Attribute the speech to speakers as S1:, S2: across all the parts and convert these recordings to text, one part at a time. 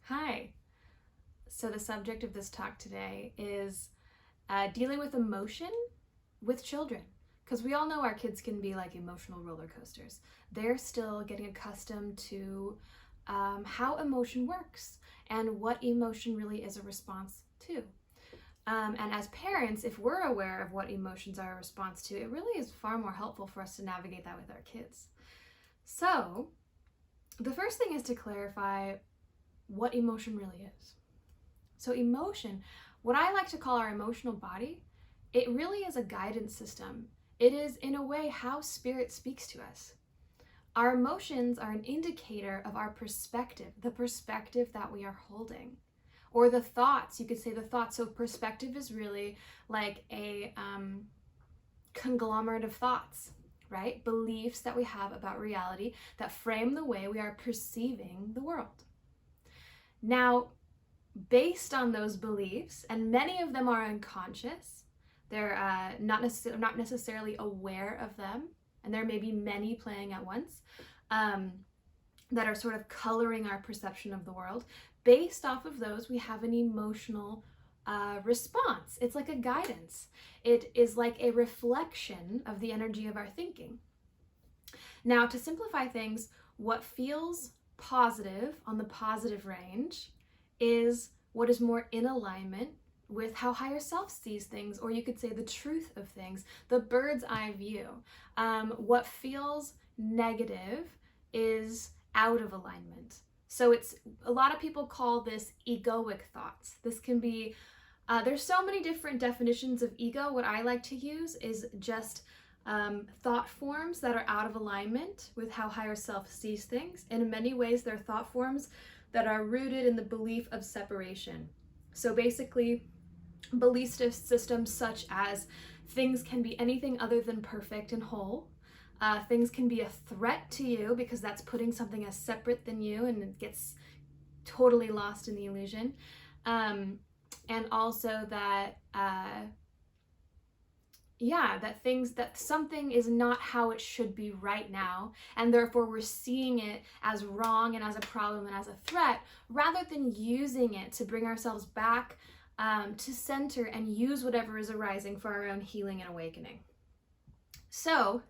S1: Hi. So the subject of this talk today is dealing with emotion with children. Because we all know our kids can be like emotional roller coasters. They're still getting accustomed to how emotion works and what emotion really is a response to. And as parents, if we're aware of what emotions are a response to, it really is far more helpful for us to navigate that with our kids. So the first thing is to clarify what emotion really is. So emotion, what I like to call our emotional body, it really is a guidance system. It is, in a way, how spirit speaks to us. Our emotions are an indicator of our perspective, the perspective that we are holding. Or the thoughts, you could say the thoughts. So perspective is really like a conglomerate of thoughts, right? Beliefs that we have about reality that frame the way we are perceiving the world. Now, based on those beliefs, and many of them are unconscious, they're not necessarily aware of them, and there may be many playing at once that are sort of coloring our perception of the world. Based off of those, we have an emotional response. It's like a guidance. It is like a reflection of the energy of our thinking. Now, to simplify things, what feels positive on the positive range is what is more in alignment with how higher self sees things, or you could say the truth of things, the bird's eye view. What feels negative is out of alignment. So it's, a lot of people call this egoic thoughts. This can be, there's so many different definitions of ego. What I like to use is just thought forms that are out of alignment with how higher self sees things. And in many ways, they're thought forms that are rooted in the belief of separation. So basically, belief systems such as things can be anything other than perfect and whole. Things can be a threat to you because that's putting something as separate than you, and it gets totally lost in the illusion. And also that that something is not how it should be right now, and therefore we're seeing it as wrong and as a problem and as a threat, rather than using it to bring ourselves back to center and use whatever is arising for our own healing and awakening. So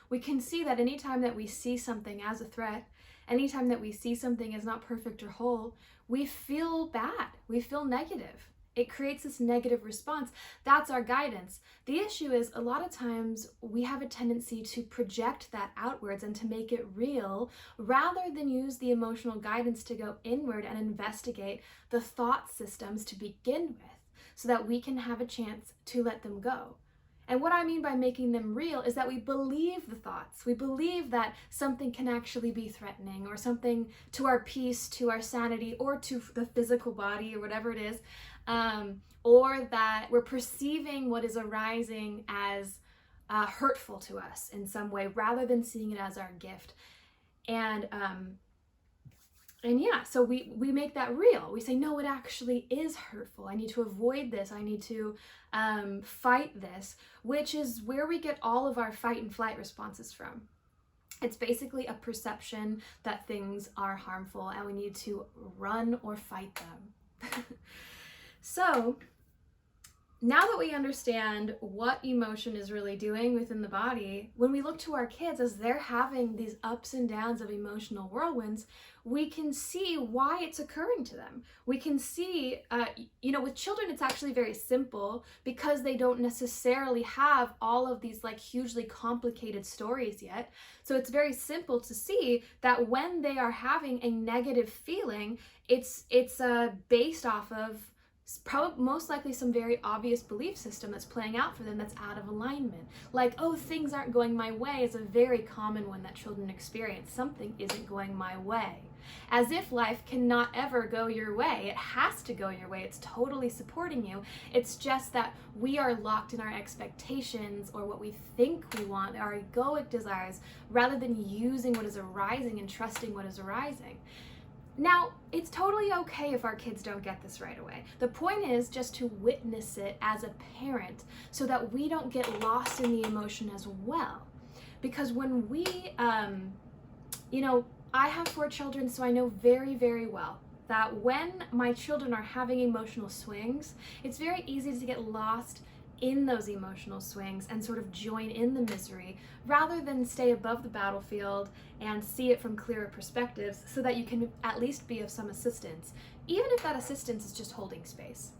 S1: we can see that anytime that we see something as a threat, anytime that we see something as not perfect or whole, we feel bad, we feel negative. It creates this negative response. That's our guidance. The issue is a lot of times we have a tendency to project that outwards and to make it real, rather than use the emotional guidance to go inward and investigate the thought systems to begin with, so that we can have a chance to let them go. And what I mean by making them real is that we believe the thoughts. We believe that something can actually be threatening, or something to our peace, to our sanity, or to the physical body, or whatever it is. Or that we're perceiving what is arising as hurtful to us in some way, rather than seeing it as our gift. And yeah, so we make that real. We say, no, it actually is hurtful. I need to avoid this. I need to fight this, which is where we get all of our fight and flight responses from. It's basically a perception that things are harmful and we need to run or fight them. So now that we understand what emotion is really doing within the body, when we look to our kids as they're having these ups and downs of emotional whirlwinds, we can see why it's occurring to them. We can see, with children, it's actually very simple because they don't necessarily have all of these like hugely complicated stories yet. So it's very simple to see that when they are having a negative feeling, it's based off of most likely some very obvious belief system that's playing out for them that's out of alignment. Like, oh, things aren't going my way is a very common one that children experience. Something isn't going my way. As if life cannot ever go your way. It has to go your way. It's totally supporting you. It's just that we are locked in our expectations, or what we think we want, our egoic desires, rather than using what is arising and trusting what is arising. Now, it's totally okay if our kids don't get this right away. The point is just to witness it as a parent so that we don't get lost in the emotion as well. Because when we, I have 4 children, so I know very, very well that when my children are having emotional swings, it's very easy to get lost in those emotional swings and sort of join in the misery rather than stay above the battlefield and see it from clearer perspectives so that you can at least be of some assistance, even if that assistance is just holding space.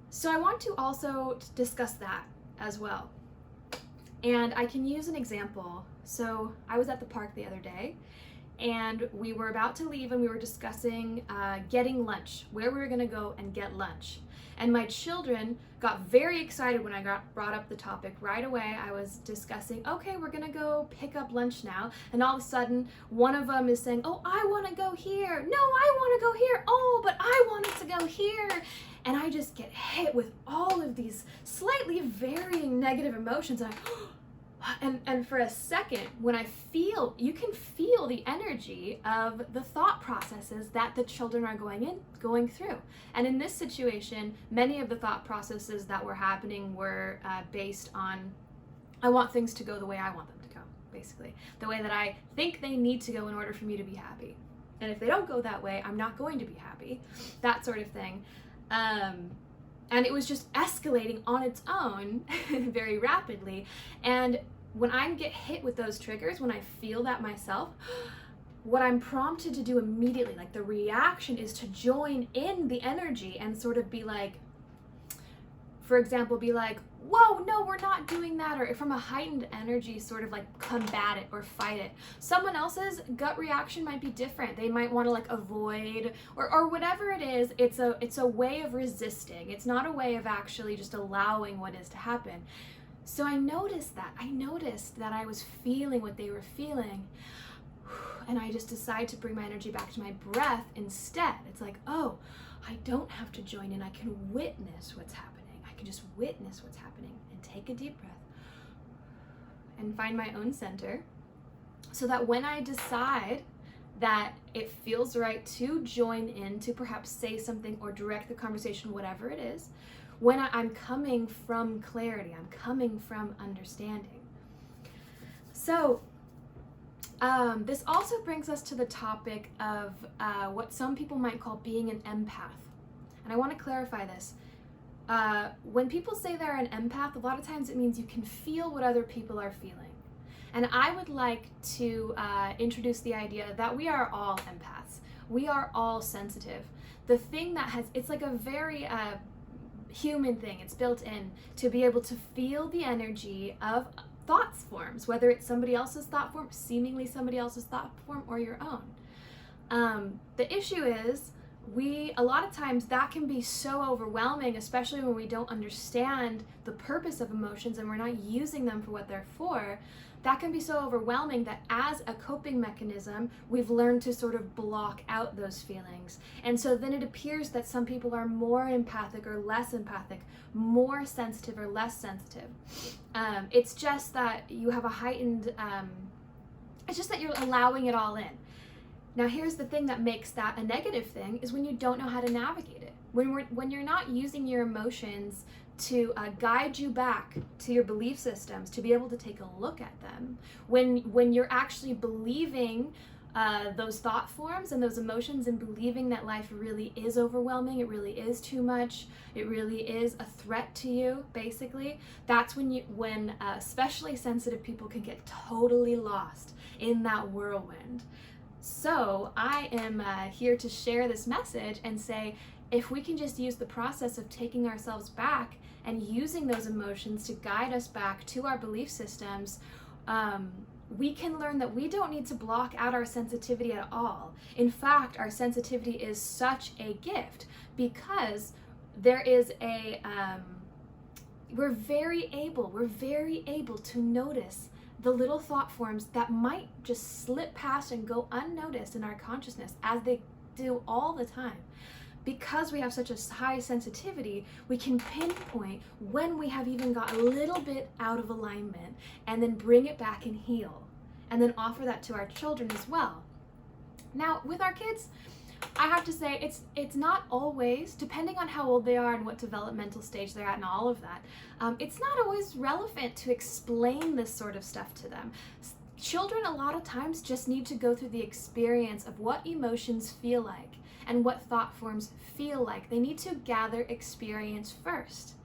S1: So I want to also discuss that as well. And I can use an example. So I was at the park the other day and we were about to leave and we were discussing getting lunch, where we were gonna go and get lunch. And my children got very excited when I brought up the topic right away. I was discussing, okay, we're gonna go pick up lunch now. And all of a sudden, one of them is saying, oh, I wanna go here. No, I wanna go here. Oh, but I wanted to go here. And I just get hit with all of these slightly varying negative emotions. And for a second, when you can feel the energy of the thought processes that the children are going through. And in this situation, many of the thought processes that were happening were based on, I want things to go the way I want them to go, basically. The way that I think they need to go in order for me to be happy. And if they don't go that way, I'm not going to be happy. That sort of thing. And it was just escalating on its own very rapidly. And when I get hit with those triggers, when I feel that myself, what I'm prompted to do immediately, like the reaction, is to join in the energy and sort of be like, for example, be like, whoa, no, we're not doing that, or from a heightened energy, sort of like combat it or fight it. Someone else's gut reaction might be different. They might want to like avoid or whatever it is. It's a way of resisting. It's not a way of actually just allowing what is to happen. So I noticed that I was feeling what they were feeling, and I just decided to bring my energy back to my breath instead. It's like, oh, I don't have to join in. I can witness what's happening. I can just witness what's happening and take a deep breath and find my own center, so that when I decide that it feels right to join in, to perhaps say something or direct the conversation, whatever it is, when I'm coming from clarity, I'm coming from understanding. So this also brings us to the topic of what some people might call being an empath. And I want to clarify this. When people say they're an empath, a lot of times it means you can feel what other people are feeling. And I would like to introduce the idea that we are all empaths. We are all sensitive. The thing that it's like a very human thing. It's built in to be able to feel the energy of thoughts forms, whether it's somebody else's thought form, seemingly somebody else's thought form, or your own. The issue is a lot of times that can be so overwhelming, especially when we don't understand the purpose of emotions and we're not using them for what they're for. That can be so overwhelming that as a coping mechanism, we've learned to sort of block out those feelings. And so then it appears that some people are more empathic or less empathic, more sensitive or less sensitive. It's just that you have a heightened, it's just that you're allowing it all in. Now here's the thing that makes that a negative thing, is when you don't know how to navigate it. When you're not using your emotions to guide you back to your belief systems, to be able to take a look at them, when you're actually believing those thought forms and those emotions, and believing that life really is overwhelming, it really is too much, it really is a threat to you, basically, that's when especially sensitive people can get totally lost in that whirlwind. So I am here to share this message and say, if we can just use the process of taking ourselves back and using those emotions to guide us back to our belief systems, we can learn that we don't need to block out our sensitivity at all. In fact, our sensitivity is such a gift, because there is we're very able to notice the little thought forms that might just slip past and go unnoticed in our consciousness, as they do all the time. Because we have such a high sensitivity, we can pinpoint when we have even got a little bit out of alignment, and then bring it back and heal, and then offer that to our children as well. Now, with our kids, I have to say it's not always, depending on how old they are and what developmental stage they're at and all of that, it's not always relevant to explain this sort of stuff to them. children a lot of times just need to go through the experience of what emotions feel like and what thought forms feel like. They need to gather experience first.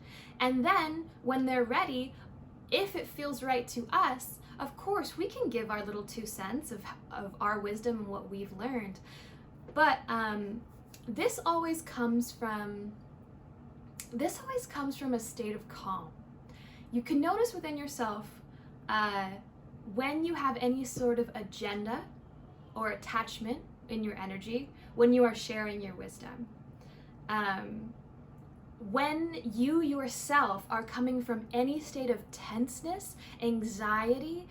S1: And then when they're ready, if it feels right to us, of course, we can give our little 2 cents of our wisdom and what we've learned. But this always comes from a state of calm. You can notice within yourself when you have any sort of agenda or attachment in your energy, when you are sharing your wisdom. When you yourself are coming from any state of tenseness, anxiety,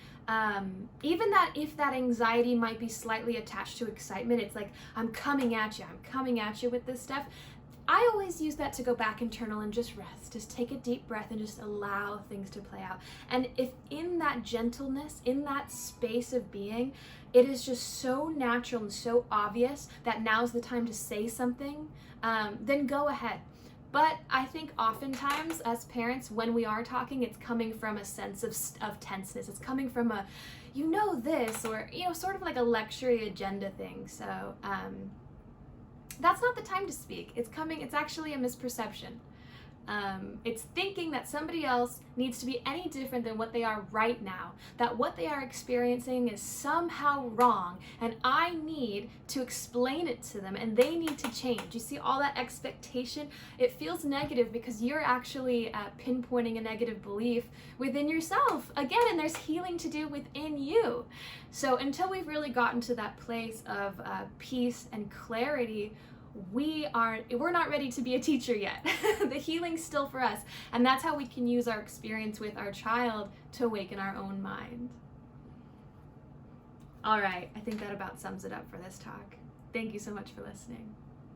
S1: even that if that anxiety might be slightly attached to excitement, it's like, I'm coming at you with this stuff. I always use that to go back internal and just rest, just take a deep breath and just allow things to play out. And if in that gentleness, in that space of being, it is just so natural and so obvious that now's the time to say something, then go ahead. But I think oftentimes as parents, when we are talking, it's coming from a sense of tenseness. It's coming from a, you know this, or, you know, sort of like a lecture agenda thing. So that's not the time to speak. It's actually a misperception. It's thinking that somebody else needs to be any different than what they are right now, that what they are experiencing is somehow wrong, and I need to explain it to them, and they need to change. You see all that expectation? It feels negative because you're actually pinpointing a negative belief within yourself. Again, and there's healing to do within you. So until we've really gotten to that place of peace and clarity, we're not ready to be a teacher yet. The healing's still for us, and that's how we can use our experience with our child to awaken our own mind. All right, I think that about sums it up for this talk. Thank you so much for listening.